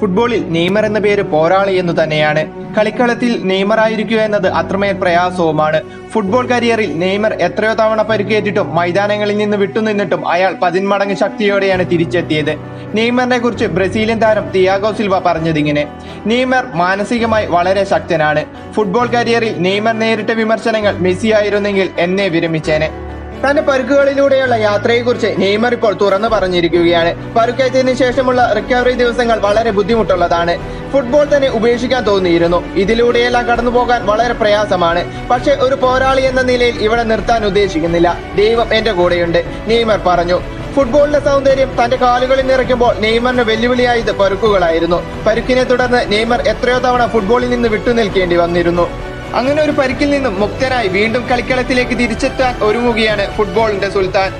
ഫുട്ബോളിൽ നെയ്മർ എന്ന പേര് പോരാളി എന്ന് തന്നെയാണ്. കളിക്കളത്തിൽ നെയ്മർ ആയിരിക്കുക എന്നത് അത്രമേൽ പ്രയാസവുമാണ്. ഫുട്ബോൾ കരിയറിൽ നെയ്മർ എത്രയോ തവണ പരിക്കേറ്റിട്ടും മൈതാനങ്ങളിൽ നിന്ന് വിട്ടുനിന്നിട്ടും അയാൾ 10 മടങ്ങ് ശക്തിയോടെയാണ് തിരിച്ചെത്തിയത്. നെയ്മറിനെ കുറിച്ച് ബ്രസീലിയൻ താരം തിയാഗോ സിൽവ പറഞ്ഞതിങ്ങനെ: നെയ്മർ മാനസികമായി വളരെ ശക്തനാണ്. ഫുട്ബോൾ കരിയറിൽ നെയ്മർ നേരിട്ട വിമർശനങ്ങൾ മെസ്സി ആയിരുന്നെങ്കിൽ എന്നെ വിരമിച്ചേനെ. തന്റെ പരുക്കുകളിലൂടെയുള്ള യാത്രയെക്കുറിച്ച് നെയ്മർ ഇപ്പോൾ തുറന്നു പറഞ്ഞിരിക്കുകയാണ്. പരുക്കേറ്റതിനു ശേഷമുള്ള റിക്കവറി ദിവസങ്ങൾ വളരെ ബുദ്ധിമുട്ടുള്ളതാണ്. ഫുട്ബോൾ തന്നെ ഉപേക്ഷിക്കാൻ തോന്നിയിരുന്നു. ഇതിലൂടെയെല്ലാം കടന്നുപോകാൻ വളരെ പ്രയാസമാണ്. പക്ഷെ ഒരു പോരാളി എന്ന നിലയിൽ ഇവിടെ നിർത്താൻ ഉദ്ദേശിക്കുന്നില്ല. ദൈവം എന്റെ കൂടെയുണ്ട്, നെയ്മർ പറഞ്ഞു. ഫുട്ബോളിന്റെ സൗന്ദര്യം തന്റെ കാലുകളിൽ നിറയ്ക്കുമ്പോൾ നെയ്മറിന് വെല്ലുവിളിയായത് പരുക്കുകളായിരുന്നു. പരുക്കിനെ തുടർന്ന് നെയ്മർ എത്രയോ തവണ ഫുട്ബോളിൽ നിന്ന് വിട്ടുനിൽക്കേണ്ടി വന്നിരുന്നു. അങ്ങനെ ഒരു പരിക്കിൽ നിന്നും മുക്തനായി വീണ്ടും കളിക്കളത്തിലേക്ക് തിരിച്ചെത്താൻ ഒരുങ്ങുകയാണ് ഫുട്ബോളിന്റെ സുൽത്താൻ.